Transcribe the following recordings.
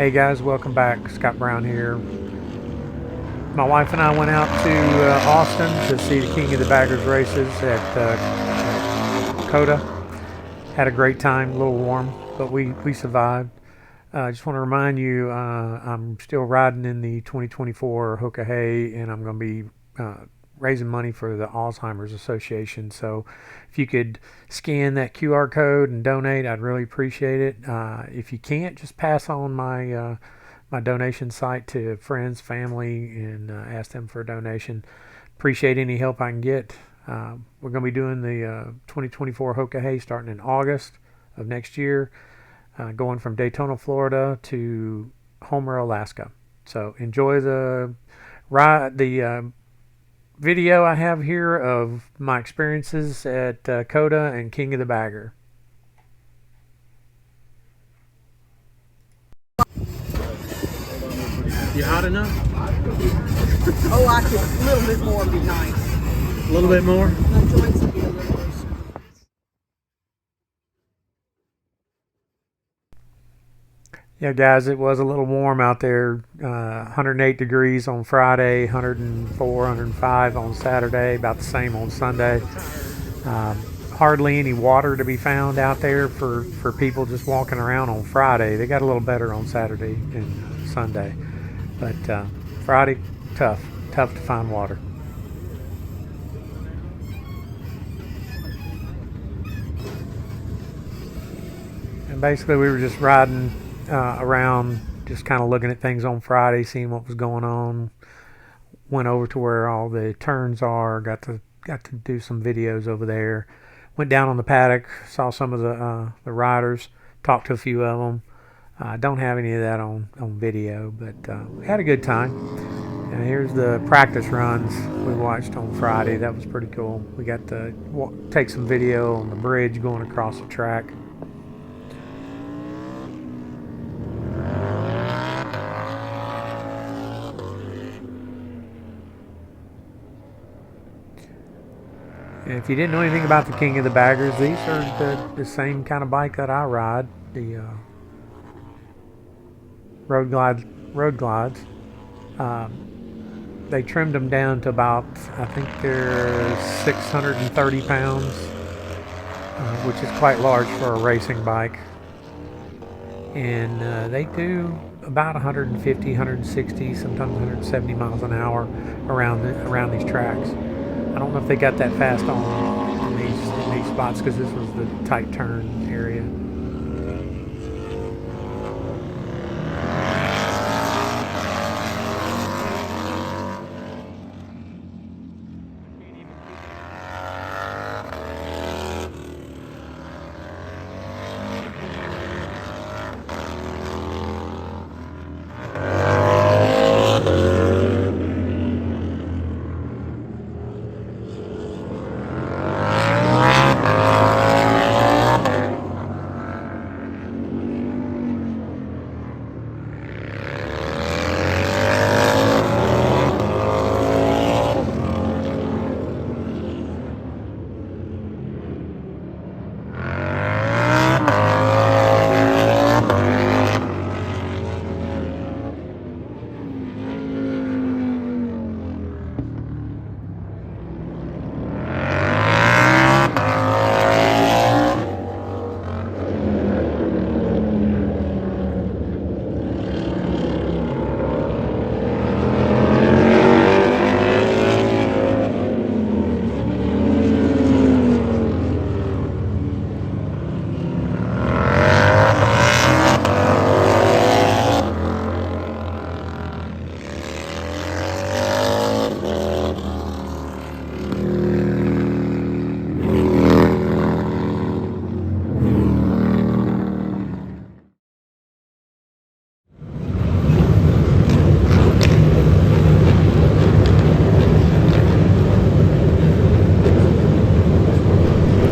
Hey guys, welcome back. Scott Brown here. My wife and I went out to Austin to see the King of the Baggers races at COTA. Had a great time, a little warm, but we survived. I just want to remind you, I'm still riding in the 2024 Hoka Hay, and I'm going to be raising money for the Alzheimer's Association. So if you could scan that QR code and donate, I'd really appreciate it. If you can't, just pass on my my donation site to friends, family, and ask them for a donation. Appreciate any help I can get. We're going to be doing the 2024 Hoka Hay starting in August of next year, going from Daytona, Florida to Homer, Alaska. So enjoy the ride, the video I have here of my experiences at COTA and King of the Bagger. You hot enough? Oh, I could a little bit more would be nice. A little bit more? My joints would be a little more. Yeah, guys, it was a little warm out there. 108 degrees on Friday, 104, 105 on Saturday, about the same on Sunday. Hardly any water to be found out there for people just walking around on Friday. They got a little better on Saturday and Sunday. But Friday, tough to find water. And basically we were just riding around, just kind of looking at things on Friday, seeing what was going on. Went over to where all the turns are, got to do some videos over there. Went down on the paddock, saw some of the riders, talked to a few of them. Don't have any of that on video, but we had a good time. And here's the practice runs we watched on Friday. That was pretty cool. We got to take some video on the bridge going across the track. And if you didn't know anything about the King of the Baggers, these are the same kind of bike that I ride, the Road Glides. They trimmed them down to about, I think they're 630 pounds, which is quite large for a racing bike. And they do about 150, 160, sometimes 170 miles an hour around these tracks. I don't know if they got that fast on these spots because this was the tight turn area.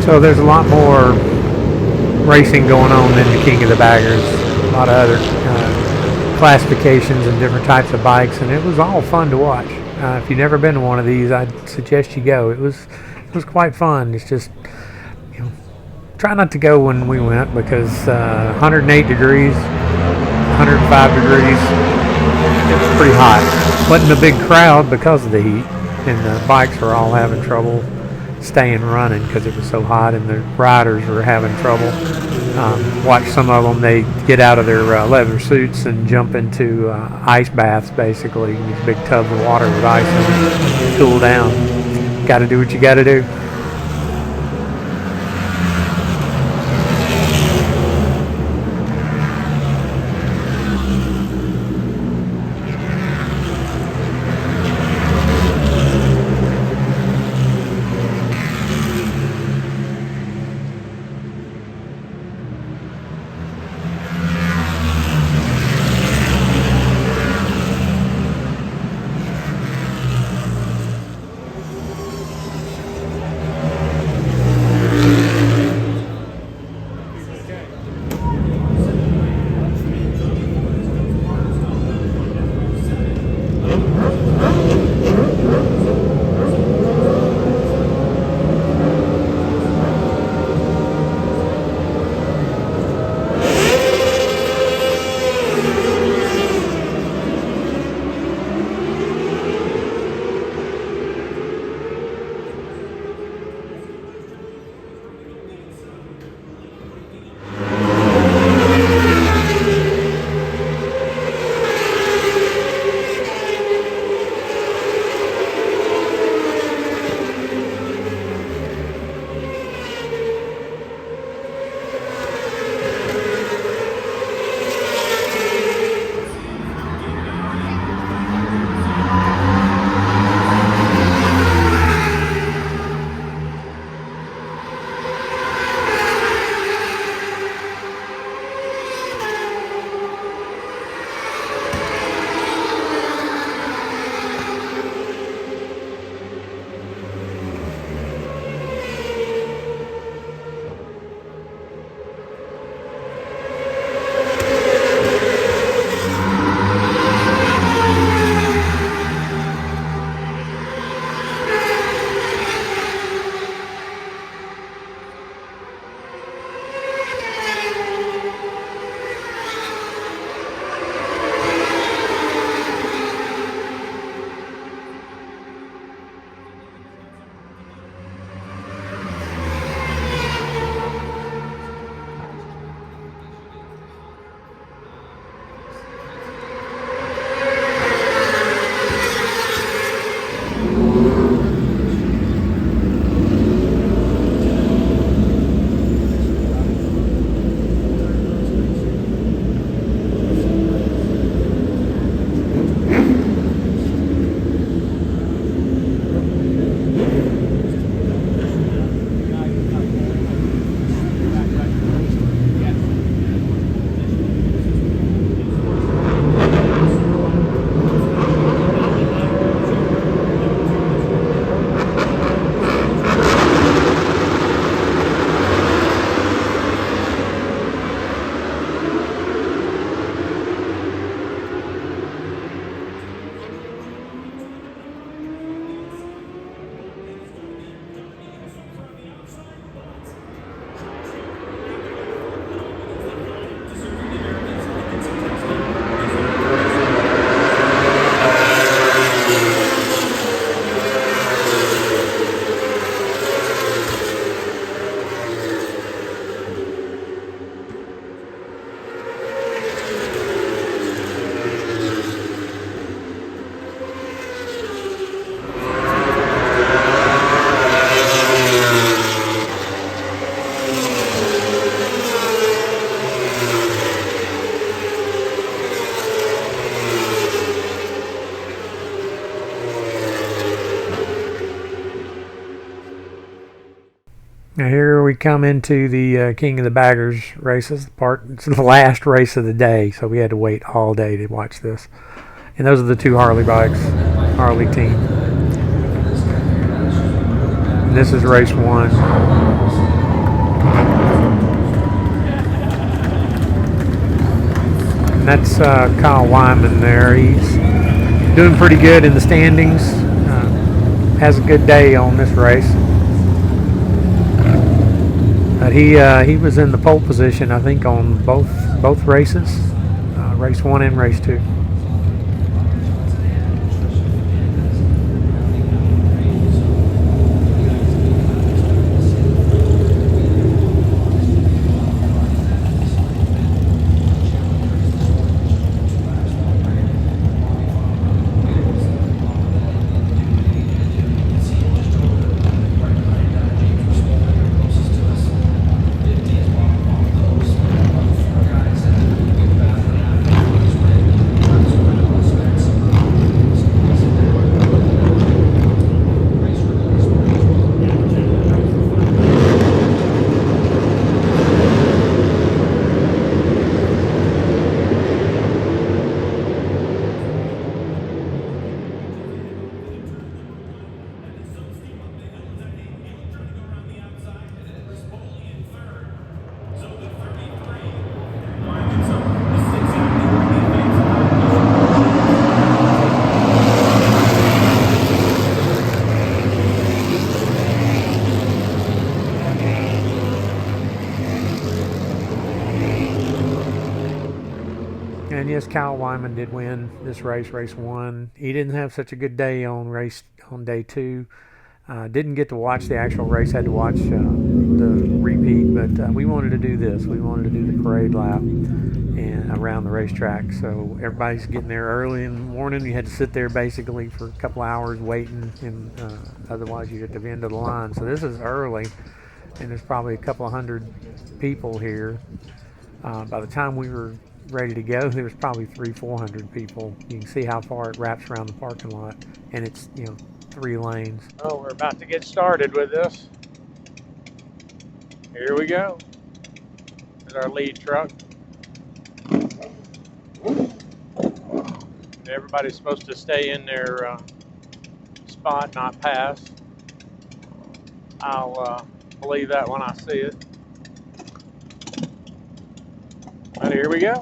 So there's a lot more racing going on than the King of the Baggers. A lot of other classifications and different types of bikes, and it was all fun to watch. If you've never been to one of these, I'd suggest you go. It was quite fun. It's just, you know, try not to go when we went because 108 degrees, 105 degrees. It was pretty hot. Wasn't a big crowd because of the heat, and the bikes were all having trouble staying running because it was so hot, and the riders were having trouble. Watch some of them, they get out of their leather suits and jump into ice baths, basically, these big tubs of water with ice in it, cool down. Got to do what you got to do. Now here we come into the King of the Baggers races. It's the last race of the day, so we had to wait all day to watch this. And those are the two Harley bikes, Harley team. And this is race one. And that's Kyle Wyman there. He's doing pretty good in the standings. Has a good day on this race. But he was in the pole position, I think, on both races. race 1 and race 2. And yes, Kyle Wyman did win this race, race 1. He didn't have such a good day on day 2. Didn't get to watch the actual race. Had to watch the repeat, but we wanted to do this. We wanted to do the parade lap and around the racetrack. So everybody's getting there early in the morning. You had to sit there basically for a couple hours waiting, and otherwise you get to the end of the line. So this is early, and there's probably a couple of hundred people here. By the time we were ready to go, there was probably 300-400 people. You can see how far it wraps around the parking lot, and it's 3 lanes. Oh, we're about to get started with this. Here we go. There's our lead truck. Everybody's supposed to stay in their spot, not pass. I'll believe that when I see it. But here we go.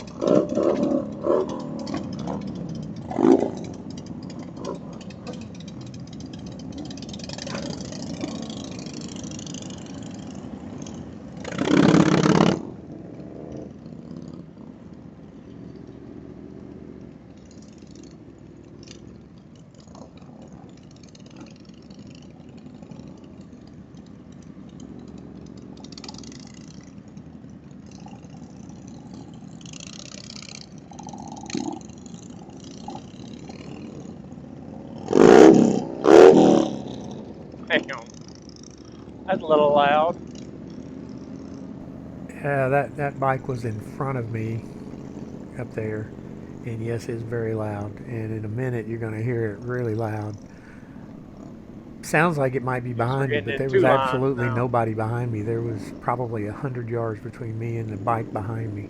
Damn, that's a little loud. Yeah, that bike was in front of me up there, and yes, it's very loud. And in a minute, you're going to hear it really loud. Sounds like it might be behind me, but there was absolutely nobody behind me. There was probably 100 yards between me and the bike behind me.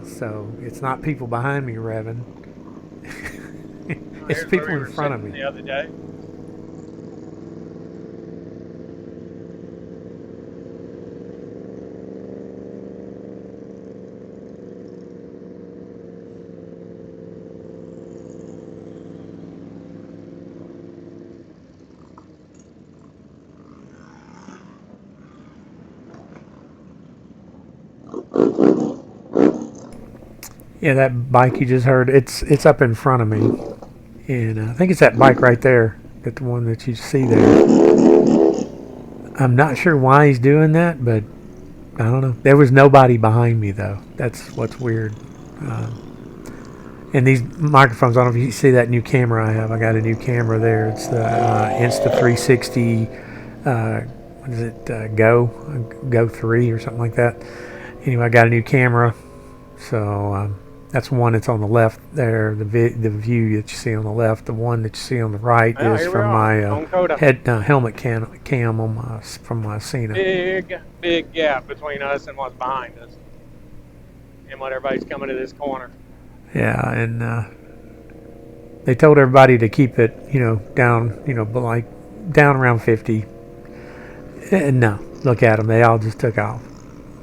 So it's not people behind me revving. It's people in front of me. The other day. Yeah, that bike you just heard, it's up in front of me. And I think it's that bike right there, the one that you see there. I'm not sure why he's doing that, but I don't know. There was nobody behind me, though. That's what's weird. And these microphones, I don't know if you see that new camera I have. I got a new camera there. It's the Insta360, what is it, Go 3 or something like that. Anyway, I got a new camera. So that's one that's on the left there, the view that you see on the left. The one that you see on the right is from my helmet cam on from my Cena. Big gap between us and what's behind us, and what everybody's coming to this corner. Yeah, and they told everybody to keep it, down, but like down around 50. And no, look at them. They all just took off.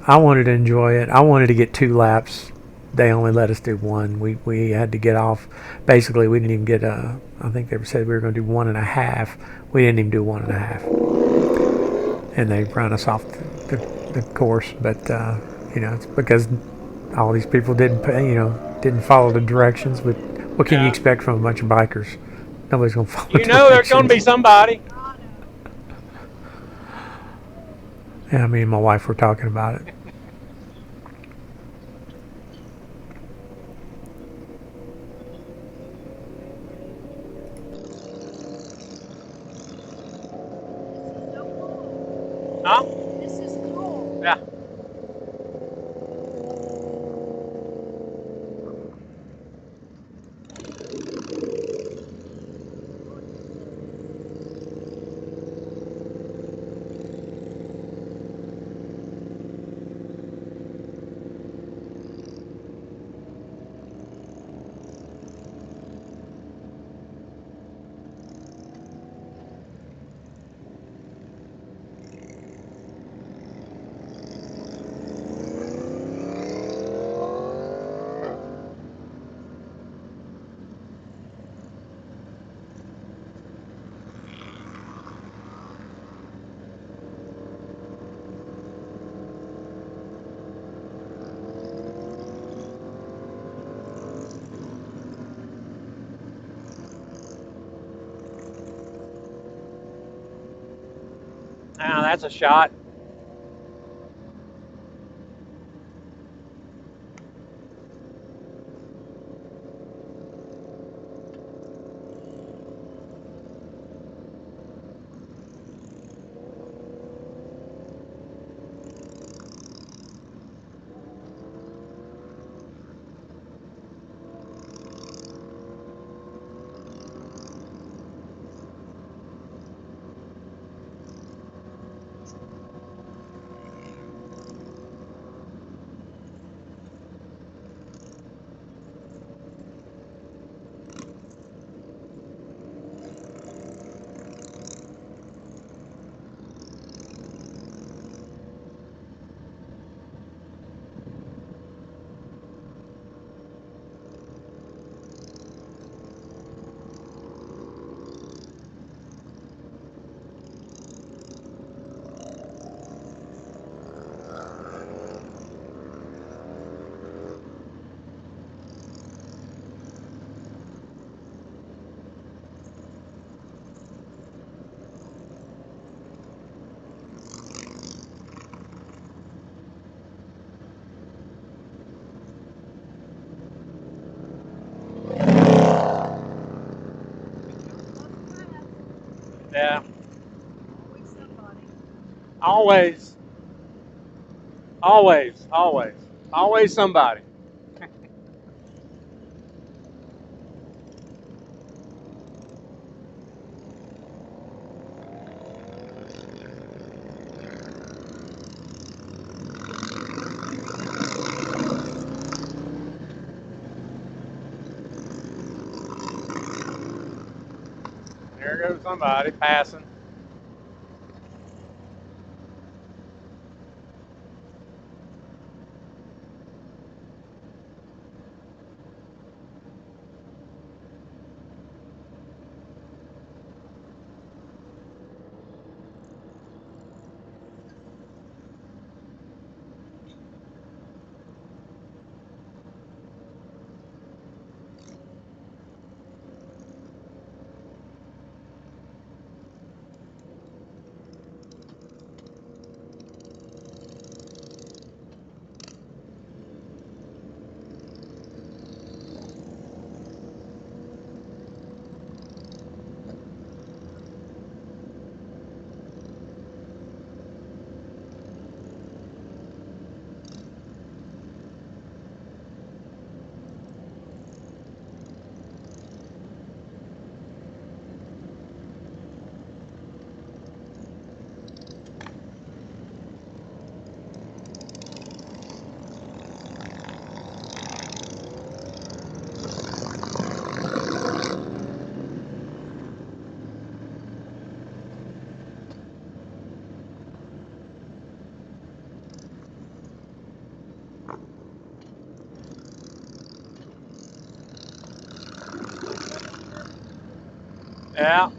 I wanted to enjoy it. I wanted to get 2 laps. They only let us do 1. We had to get off. Basically, we didn't even get I think they said we were going to do 1.5. We didn't even do 1.5. And they ran us off the course. But, it's because all these people didn't pay, didn't follow the directions. But what can you Yeah. expect from a bunch of bikers? Nobody's gonna follow You know there's going to be directions. somebody. Yeah, me and my wife were talking about it. Huh? This is cool. Yeah. Now that's a shot. Yeah. Always somebody. Always. Always. Always. Always somebody. There goes somebody passing. Yeah.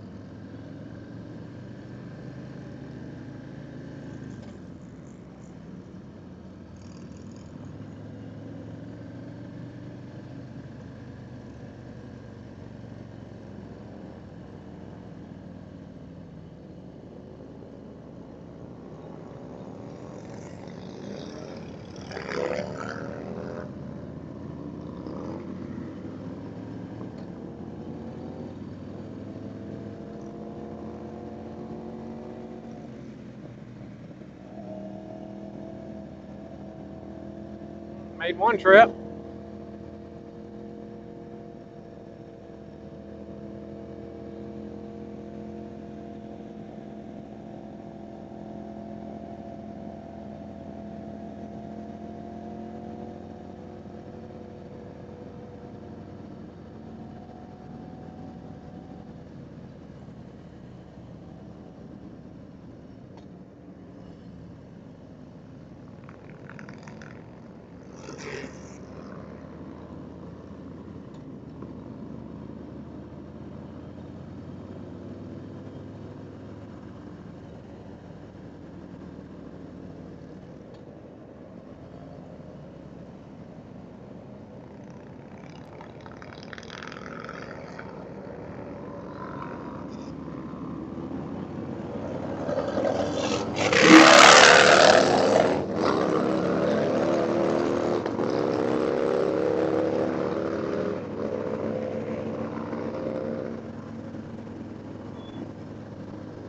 Made one trip.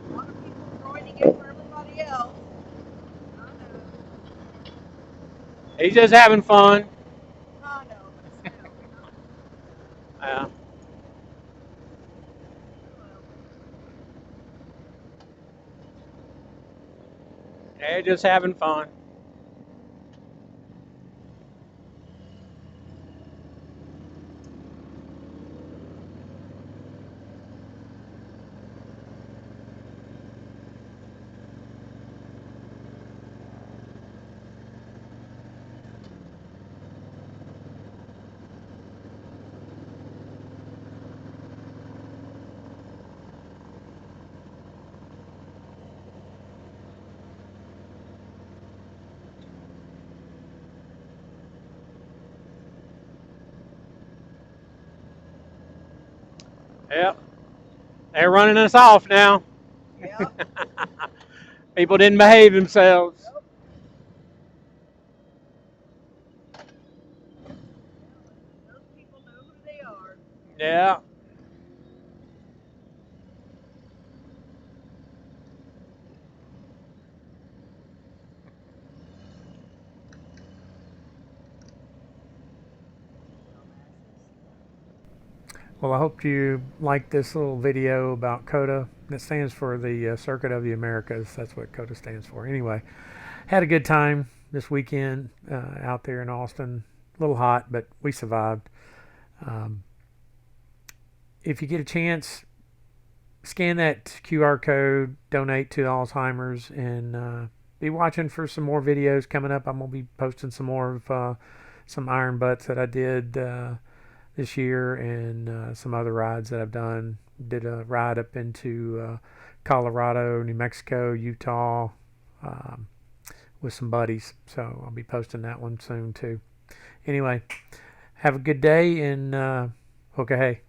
A lot of people joining in for everybody else. I know. He's just having fun. I know, but still, you know. Yeah. Well, They're just having fun. Yep. They're running us off now. yep. People didn't behave themselves. Nope. Those people know who they are. Yeah. Well, I hope you liked this little video about COTA. That stands for the Circuit of the Americas. That's what COTA stands for. Anyway, had a good time this weekend out there in Austin. A little hot, but we survived. Um, if you get a chance, scan that QR code, donate to Alzheimer's, and be watching for some more videos coming up. I'm going to be posting some more of some iron butts that I did this year, and some other rides that I've done. Did a ride up into Colorado, New Mexico, Utah um, with some buddies. So I'll be posting that one soon too. Anyway, have a good day, and okay, hey.